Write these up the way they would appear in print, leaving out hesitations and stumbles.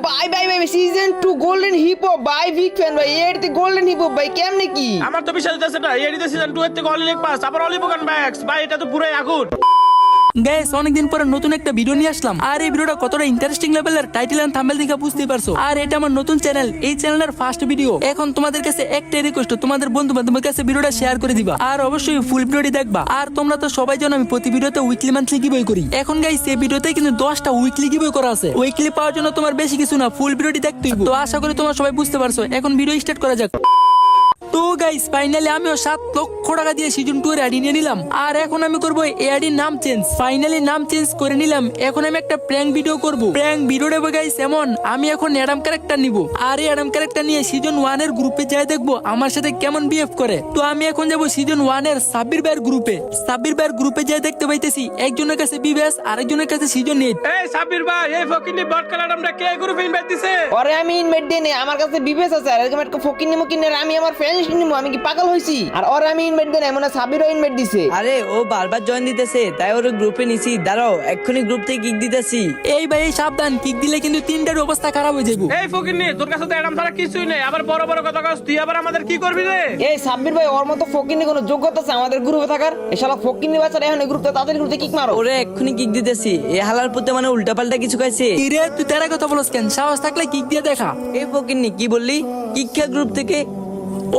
By bye bye season 2 golden hip hop by big fan ভাই এর তে golden hip hop ভাই কেমনে কি আমার তো বিশ্বাস হচ্ছে না এডিতে সিজন 2 এর থেকে অনলি এক পাস আবার অলিভগান ব্যাক্স ভাই এটা তো পুরাই আগুন। গাইস অনেকদিন পরে নতুন একটা ভিডিও নিয়ে আসলাম আর এই ভিডিওটা কতটা ইন্টারেস্টিং লেভেলের টাইটেল এন্ড থাম্বনেল দেখে বুঝতেই পারছো। আর এটা আমার নতুন চ্যানেল, এই চ্যানেলের ফার্স্ট ভিডিও। এখন তোমাদের কাছে একটাই রিকোয়েস্ট, তোমাদের বন্ধু বান্ধবের কাছে ভিডিওটা শেয়ার করে দিবা আর অবশ্যই ফুল ভিডিওটি দেখবা। আর তোমরা তো সবাই জানো আমি প্রতি ভিডিওতে উইকলি মান্থলি গিভওয়ে করি। এখন গাইস এই ভিডিওতে কিন্তু 10টা উইকলি গিভওয়ে করা আছে। উইকলি পাওয়ার জন্য তোমার বেশি কিছু না, ফুল ভিডিওটি দেখতে হইব। তো আশা করি তোমরা সবাই বুঝতে পারছো। এখন ভিডিও স্টার্ট করা যাক। তো গাইস ফাইনালি আমিও 7 লক্ষ টাকা দিয়ে সিজন 2 এর আইডি নিয়ে নিলাম। আর এখন আমি করবো এই আইডির নাম চেঞ্জ। ফাইনালি নাম চেঞ্জ করে নিলাম। এখন আমি একটা প্র্যাঙ্ক ভিডিও করব। প্র্যাঙ্ক ভিডিও দেবো গাইস এমন, আমি এখন অ্যাডাম ক্যারেক্টার নিব। আর এই অ্যাডাম ক্যারেক্টার নিয়ে সিজন 1 এর গ্রুপে যাই দেখবো আমার সাথে কেমন বিহেভ করে। তো আমি এখন যাব সিজন 1 এর সাব্বির ভাইয়ের গ্রুপে। সাব্বির ভাইয়ের গ্রুপে যাই দেখতে পাইতেছি একজনের কাছে বিবেস আরেকজনের কাছে সিজন 8। এই সাব্বির ভাই এই ফকিনি বট কালার আমরা কে গ্রুপে ইনভাইট দিছে? আরে আমি ইনভাইট দেই না, আমার কাছে বিবেস আছে আর এরকম একটা ফকির নিমো কিনে আমি আমার ফ্রেন্ড নিমো, আমি কি পাগল হইছি? আর ওরে আমি ইনভাইট দেই না, মনে সাবিরও ইনভাইট দিছে। আরে ও বারবার জয়েন দিতেছে তাই ওর গ্রুপে নিছি। দাঁড়াও এক্ষুনি গ্রুপ থেকে কিক দিতেছি। এই ভাই এই সাবধান, কিক দিলে কিন্তু তিনটার অবস্থা খারাপ হয়ে যাবে। এই ফকিনি তোর কাছে তো এডাম ছাড়া কিছুই নেই, আবার বড় বড় কথা কস, তুই আবার আমাদের কি করবি রে? এই সাব্বির ভাই ওর মতো ফকির কোনো যোগ্যতা আছে আমাদের গ্রুপে থাকার? এই শালা ফকির নিবাচার এখন এই গ্রুপে তাদের গ্রুপে কিক মারো। ওরে এক্ষুনি কিক দিতেছি। এ হালার পুতে মানে উল্টাপাল্টা কিছু খাইছে। কি রে তুই তেরা কথা বলছ কেন? সাহস থাকলে কিক দিয়ে দেখা। এই ফকিন্নি কি বললি? কিক খা গ্রুপ থেকে?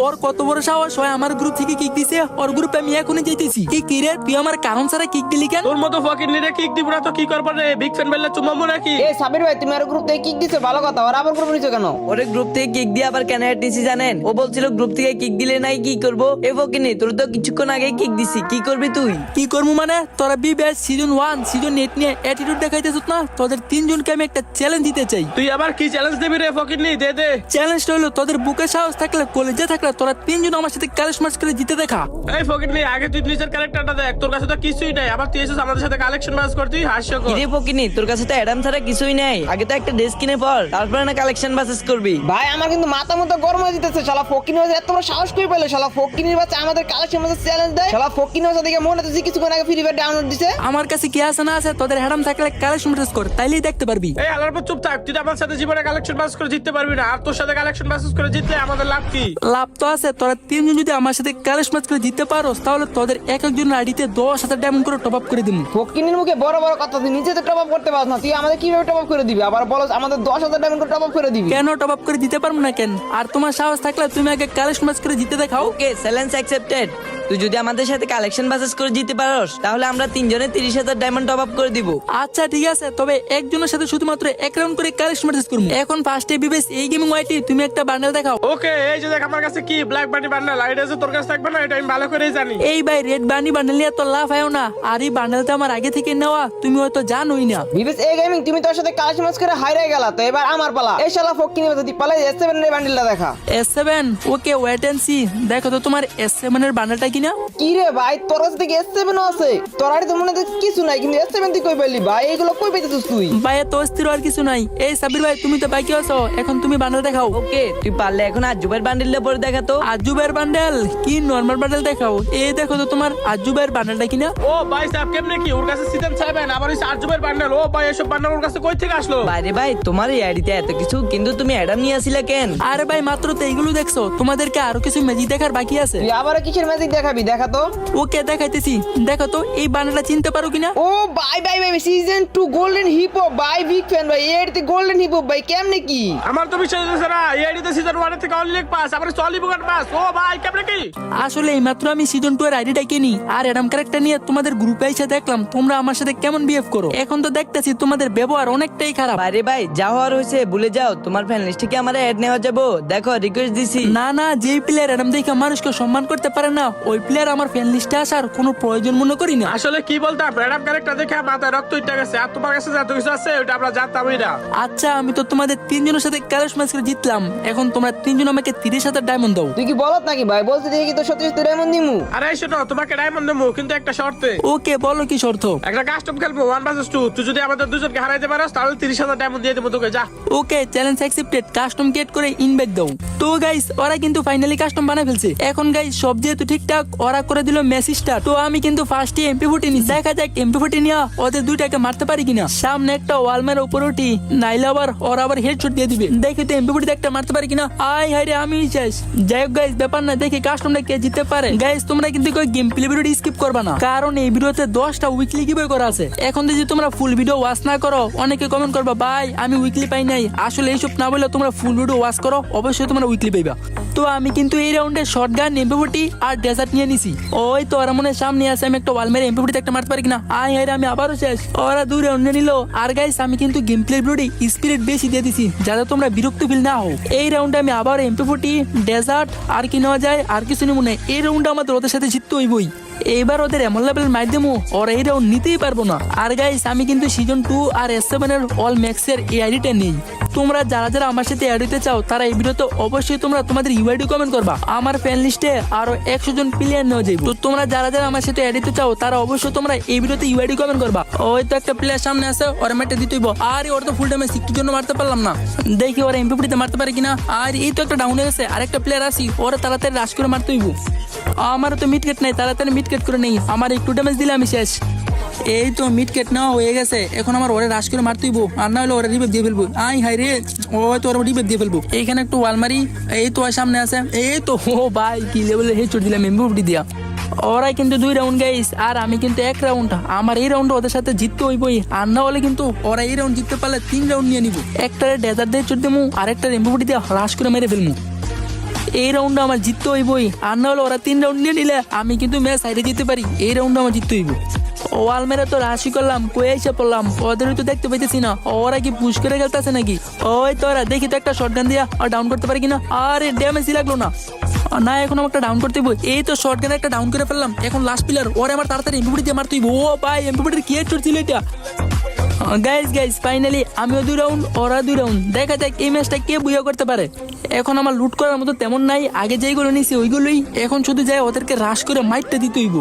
ওর কত বড় সাহস হয় আমার গ্রুপ থেকে কিক দিছে? ওর গ্রুপে আমি এখনই যাইতেছি। কি রে তুই আমার কারণ ছাড়া কিক দিলি কেন? তোর মতো ফকিনি রে কিক দিব না তো কি করব রে? বিগ ফ্যান বেললে চুমামু নাকি? এই সাব্বির ভাই তুমি আর গ্রুপ থেকে কিক দিছো ভালো কথা, আর আবার গ্রুপে নিছো কেন? ওরে গ্রুপ থেকে কিক দিয়ে আবার কেন অ্যাড নিছি জানেন? ও বলছিল গ্রুপ থেকে কিক দিলে নাই কি করব। এ ফকিন্নি তোর তো কিছুক্ষণ আগে কিক দিছি, কি করবি তুই? কি করবো মানে? তোরা বিবেস সিজন 1 সিজন 8 নিয়ে অ্যাটিটিউড দেখাইতেছিস না? তোদের তিনজনকে আমি একটা চ্যালেঞ্জ দিতে চাই। তুই আবার কি চ্যালেঞ্জ দিবি রে ফকিনি? দে দে। চ্যালেঞ্জটা হলো তোদের বুকে সাহস থাকলে কলেজে থাকলে তোরা তিনজন আমার সাথে ক্যালেশ ম্যাচ করে জিতে দেখা। এই ফকিনি আগে তুই নিজের ক্যারেক্টারটা দেখ, তোর কাছে তো কিছুই নাই, আবার তুই এসেছিস আমাদের সাথে কালেকশন ম্যাচ করতে, হাস্যকর। কিরে ফকিন্নি তোর কাছে তো অ্যাডাম ছাড়া কিছুই নাই। আগে তো একটা ড্রেস কিনে পর, তারপরে না কালেকশন বাসেস করবি। ভাই আমার কিন্তু মাথা মতো গরম হয়ে যেতেছে। শালা ফকির নিবাচার এত বড় সাহস কই পেলে? শালা ফকির নিবাচার আমাদের কালেকশন মাঝে চ্যালেঞ্জ দেয়। শালা ফকির নিবাচার দেখে মনে হচ্ছে কিছুক্ষণ আগে ফ্রি ফায়ার ডাউনলোড দিছে। আমার কাছে কি আছে না আছে তোদের হ্যাডাম থাকলে ক্যালেশ ম্যাচ কর, তাইলেই দেখতে পারবি। এই হালার পর চুপ থাক, তুই তো আমার সাথে জীবনে কালেকশন ম্যাচ করে জিততে পারবি না, আর তোর সাথে কালেকশন ম্যাচ করে জিতলে আমাদের লাভ কি? লাভ তো আছে, তোরা তিনজন যদি আমার সাথে ক্যালেশ ম্যাচ করে জিততে পারোস তাহলে তোদের এক একজনের আইডিতে 10,000 ডায়মন্ড করে টপ আপ করে দিবি। ফকিনের মুখে বড় বড় কথা, তুই নিজে তো টপ আপ করতে পারছ না, তুই আমাদের কিভাবে টপ আপ করে দিবি? আবার বলো আমাদের 10,000 ডায়মন্ড করে টপ আপ করে দিবি। কেন টপ আপ করে দিতে পারবো না কেন? আর তোমার সাহস থাকলে তুমি আগে ক্যালেশ ম্যাচ করে জিতে দেখাও। ওকে চ্যালেঞ্জ অ্যাকসেপ্টেড। তুই যদি আমাদের সাথে কালেকশন বাসেস করে জিতে পারোস তাহলে আমরা তিনজনে 30,000 ডায়মন্ড টপ আপ করে দিব। আচ্ছা ঠিক আছে, তবে একজনের সাথে শুধুমাত্র এক রাউন্ড করে ক্যালেশ ম্যাচ করব। এখন ফার্স্টে বিবেস এই গেমিং ওয়াইটি তুমি একটা বান্ডেল দেখাও। ওকে এই যে দেখ আমার কাছে কি ব্ল্যাক বানি বান্ডেল, আইডিয়া আছে তোর কাছে থাকবে না, এটা আমি ভালো করেই জানি। এই ভাই রেড বানি বান্ডেল নিয়ে তো লাভ হয় না, আর এই বান্ডেলটা আমার আগে থেকে নেওয়া, তুমি হয়তো জানোই না। বিবেস এই গেমিং তুমি তোর সাথে কালেকশন ম্যাচ করে হাইরে গেলা, তো এবার আমার পালা। এই শালা ফকির নিবাচার তুই পালা S7 এর বান্ডেলটা দেখা। S7 okay wait and see, দেখো তো তোমার S7 এর বান্ডেলটা কিনা। কি রে ভাই তোর কাছে থেকে S7 ও আছে? তোর আইডি তো মনে হয় কিছু নাই, কিন্তু S7 তুই কই পেলি ভাই? এগুলো কই পেতেছিস তুই? ভাই তো অস্থির আর কিছু নাই। এই সাবির ভাই তুমি তো বাকি আছো, এখন তুমি বান্ডেল দেখাও। ওকে তুই পারলে এখন আজুবের বান্ডিলটা পরে দেখা তো। আজুবের বান্ডেল কি নরমাল বান্ডেল দেখাও। এই দেখো তো তোমার আজুবের বান্ডেলটা কিনা। ও ভাই সাহেব কেমনে কি ওর কাছে সিজন 7 আবার ওই আরজুবের বান্ডেল? ও ভাই এসব বান্ডেল ওর কাছে কই থেকে আসলো? বাইরে ভাই তোমার এই আইডিতে এত কিছু, কিন্তু তুমি অ্যাডাম নিয়ে আসিলা কেন? আরে ভাই মাত্র তো এইগুলো দেখছো, তোমাদেরকে আরো কিছু ম্যাজিক দেখার বাকি আছে। তুই আবার কিসের ম্যাজিক দেখাবি? দেখা তো। ওকে দেখাইতেছি, দেখো তো এই বান্ডেলটা চিনতে পারো কিনা। ও bye bye bye season 2 golden hip hop by big fan ভাই এর তে গোল্ডেন হিপ হপ ভাই কেমনে কি? আমার তো বিশ্বাস হচ্ছে না, এডিতে সিজন 1 এর থেকে অনলি এক পাস আবার অলিভগান পাস। ও ভাই কেমনে কি? আসলে এই মাত্র আমি সিজন 2 এর আইডিটা কিনি আর অ্যাডাম ক্যারেক্টার নিয়ে তোমাদের গ্রুপে এসে দেখলাম তোমরা আমার সাথে কেমন বিহেভ করো। এখন তো দেখতেছি তোমাদের ব্যবহার অনেকটাই খারাপ। বাইরে ভাই যা হওয়ার হয়েছে ভুলে যাও। তোমার ফ্যান লিস্টে কি আমার অ্যাড নেওয়া যাবো? দেখো রিকোয়েস্ট দিছি। না না, যে প্লেয়ার অ্যাডাম দেখে মানুষকে সম্মান করতে পারে না ওই প্লেয়ার আমার ফ্যান লিস্টে আসার কোনো প্রয়োজন মনে করি না। আসলে কি বলতাম, ম্যাডাম ক্যারেক্টার দেখে মাথায় রক্ত উঠে গেছে, আর তোমার কাছে যত কিছু আছে ওটা আমরা জানতামই না। আচ্ছা আমি তো তোমাদের তিনজনের সাথে ক্যালেশ ম্যাচ করে জিতলাম, এখন তোমরা তিনজন আমাকে 30,000 ডায়মন্ড দাও। তুই কি বলত নাকি ভাই? বলতে দেখি কি তো সত্যি সত্যি ডায়মন্ড দিমু। আরে শোনো তোমাকে ডায়মন্ড দেবো কিন্তু একটা শর্তে। ওকে বলো কি শর্ত? একটা কাস্টম খেলবো 1 vs 2, তুই যদি আমাদের দুজনকে হারাইতে পারোস তাহলে 30,000 ডায়মন্ড দিয়ে দেবো তোকে, যা। ওকে চ্যালেঞ্জ অ্যাকসেপ্টেড, কাস্টম ক্রিয়েট করে ইনভাইট দাও। তো গাইস ওরা কিন্তু ফাইনালি কাস্টম বানায় ফেলছে। এখন গাইস সব যেহেতু ঠিকঠাক যাক ওরা করে দিল মেসি স্টার। তো আমি কিন্তু ফার্স্টে MP40 নিছি, দেখা যাক MP40 নিয়ে ওদের দুইটাকে মারতে পারি কিনা। সামনে একটা ওয়াল মেরে উপরে উঠি, নাইলে আবার ওরা আবার হেডশট দিয়ে দিবে। দেখি তো MP40 একটা মারতে পারি কিনা। আয় হায় রে আমি শেষ। যাই হোক গাইস ব্যাপার না, দেখি কাস্টমটা কে জিততে পারে। গাইস তোমরা কিন্তু গেম প্লে ভিডিওটি স্কিপ করবা না, কারণ এই ভিডিওতে 10টা উইকলি গিভওয়ে করা আছে। এখন যদি তোমরা ফুল ভিডিও ওয়াচ না করো, অনেকে কমেন্ট করবা ভাই আমি উইকলি পাই নাই। আসলে এইসব না বলে তোমরা ফুল ভিডিও ওয়াচ করো, অবশ্যই তোমরা উইকলি পাইবা। তো আমি কিন্তু এই রাউন্ডে শটগান MP40 আর ডেজার্ট নিয়ে নিছি। ওই তো ওরা মনে সামনে আছে, আমি একটা ওয়াল মেরে MP40 একটা মারতে পারি কিনা। আয় হায় রে আমি আবারও শেষ। ওরা 2 রাউন্ড নিল। আর গাইস আমি কিন্তু গেম প্লে ভিডিওটি স্পিরিট বেশি দিয়ে দিছি, যাতে তোমরা বিরক্ত ফিল না হও। এই রাউন্ডে আমি আবার MP40 ডেজার্ট আর কি নেওয়া যায় আর কিছু নেব না। এই রাউন্ডে আমাদের ওদের সাথে জিততে হইবই। এইবার ওদের এমন লেভেল মার দেবো ওরা এই রাউন্ড নিতেই পারবো না। আর গাইস আমি কিন্তু সিজন 2 আর S7 এর অল ম্যাক্সের এই আইডিটা নেই। তোমরা যারা যারা আমার সাথে অ্যাড হতে চাও তারা এই ভিডিওতে অবশ্যই তোমরা তোমাদের ইউআইডি কমেন্ট করবা। আমার ফ্যান লিস্টে আরো 100 জন প্লেয়ার নেওয়া যাবে। তো তোমরা যারা যারা আমার সাথে অ্যাড হতে চাও তারা অবশ্যই তোমরা এই ভিডিওতে ইউআইডি কমেন্ট করবা। ওই তো একটা প্লেয়ার সামনে আছে, ওর ম্যাটে দিতে হইব। আর ওর তো ফুল ড্যামেজ 60 জন্য মারতে পারলাম না, দেখি ওরা MP40 তে মারতে পারে কিনা। আর এই তো একটা ডাউন হয়ে গেছে, আরেকটা প্লেয়ার আসি, ওরা তাড়াতাড়ি রাশ করে মারতে হইব। আমার তো মিডকেট নাই, তাড়াতাড়ি মিডকেট করে নেই, আমার একটু ড্যামেজ দিলে আমি শেষ। এই তো মিডকেট নেওয়া হয়ে গেছে, এখন আমার ওরে রাশ করে মারতে হইব, আর না হলে ওরে রিভাইভ দিয়ে ফেলবো। আই হাই রে, ওই তো ওরা রিভাইভ দিয়ে ফেলবো। এইখানে একটু ওয়াল মারি, এই তো সামনে আছে, এই তো ও ভাই কি লেভেলে হেডশট দিলাম MP40 দিয়া। ওরাই কিন্তু 2 রাউন্ড গাইস, আর আমি কিন্তু 1 রাউন্ড। আমার এই রাউন্ড ওদের সাথে জিততে হইবই, আর না হলে কিন্তু ওরা এই রাউন্ড জিততে পারলে 3 রাউন্ড নিয়ে নিব। একটা ডেজার্ট দিয়ে চড় দেবো, আর একটা MP40 দিয়ে রাশ করে মেরে ফেলবো। এই রাউন্ডে আমার জিততে হইবই, আর না হলে ওরা 3 রাউন্ড নিয়ে নিলে আমি কিন্তু ম্যাচ হারিয়ে যেতে পারি। এই রাউন্ডে আমার জিততে হইব। ওয়াল মেরে তো রাশি করলাম, কই এসে পড়লাম, ওদের তো দেখতে পাইতেছি না। ওরা কি পুশ করে গেলতেছে নাকি? ওই তো ওরা, দেখি তো একটা শটগান দিয়া ডাউন করতে পারি কিনা। আরে ড্যামেজই লাগলো না। না এখন আমার একটা ডাউন করতে হইব। এই তো শটগানে একটা ডাউন করে ফেললাম। এখন লাস্ট প্লেয়ার, ওরে আমার তাড়াতাড়ি MP40 দিয়ে মারতে হইব। ও ভাই MP40 কি হেডশট ছিল এটা। গাইস ফাইনালি আমিও 2 রাউন্ড, ওরা 2 রাউন্ড। দেখা যাক এই ম্যাচটা কে বুয়া করতে পারে। এখন আমার লুট করার মতো তেমন নাই, আগে যেইগুলো নিছি ওইগুলোই। এখন শুধু যায় ওদেরকে রাশ করে মাইটটা দিতে হইব।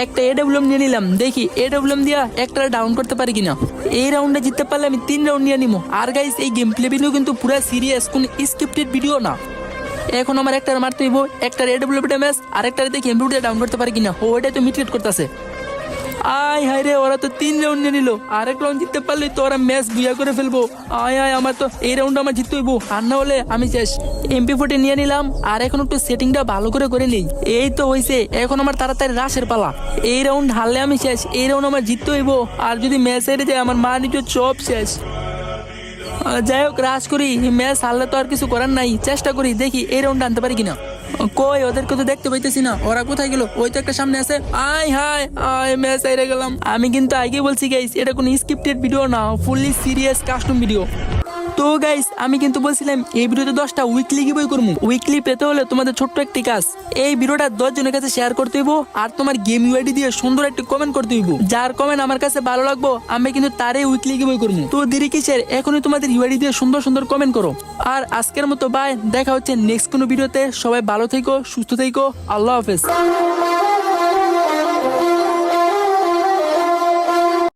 একটা AWM নিয়ে নিলাম, দেখি AWM দিয়া একটা ডাউন করতে পারি কিনা। এই রাউন্ডে জিততে পারলে আমি 3 রাউন্ড নিয়ে নিবো। আর গাইস এই গেম প্লে ভিডিও কিন্তু পুরো সিরিয়াস, কোন স্ক্রিপ্টেড ভিডিও না। এখন আমার একটা মারতে হইব, একটা AWM ড্যামেজ, আর একটা দেখি MP40 ডাউন করতে পারি কিনা। ওইটাই তো মিটকেট করতেছে। আয় হায় রে, ওরা তো 3 রাউন্ড নিয়ে নিল। আরেক রাউন্ড জিততে পারলে তো ওরা ম্যাচ বুয়া করে ফেলবো। আয় আয় আমার তো এই রাউন্ড আমার জিততে হইব, আর না হলে আমি শেষ। MP40 নিয়ে নিলাম, আর এখন একটু সেটিংটা ভালো করে নেই। এই তো হইছে, এখন আমার তাড়াতাড়ি রাশের পালা। এই রাউন্ড হারলে আমি শেষ, এই রাউন্ড আমার জিততে হইব। আর যদি ম্যাচ হেরে যায় আমার মা নিচে সব শেষ। যাই হোক রাশ করি, ম্যাচ হারলে তো আর কিছু করার নাই। চেষ্টা করি, দেখি এই রাউন্ড আনতে পারি কিনা। কই ওদেরকে তো দেখতে পাইতেছি না, ওরা কোথায় গেল? ওই তো একটা সামনে আছে। আয় হাই আয়, ম্যাচ হেরে গেলাম। আমি কিন্তু আগে বলছি গাইস এটা কোনো স্ক্রিপ্টেড ভিডিও না, ফুললি সিরিয়াস কাস্টম ভিডিও। তো গাইস আমি কিন্তু বলছিলাম এই ভিডিওতে 10টা উইকলি গিভওয়ে করবো। উইকলি পেতে হলে তোমাদের ছোট্ট একটি কাজ, এই ভিডিওটা 10 জনের কাছে শেয়ার করতে হইব, আর তোমার গেম ইউআইডি দিয়ে সুন্দর একটা কমেন্ট করতে হইব। যার কমেন্ট আমার কাছে ভালো লাগবো আমি কিন্তু তারই উইকলি গিভওয়ে করবো। তো দেরি কিসের, এখনই তোমাদের ইউআইডি দিয়ে সুন্দর কমেন্ট করো। আর আজকের মতো বাই, দেখা হচ্ছে নেক্সট কোনো ভিডিওতে। সবাই ভালো থেকো, সুস্থ থেকো, আল্লাহ হাফেজ।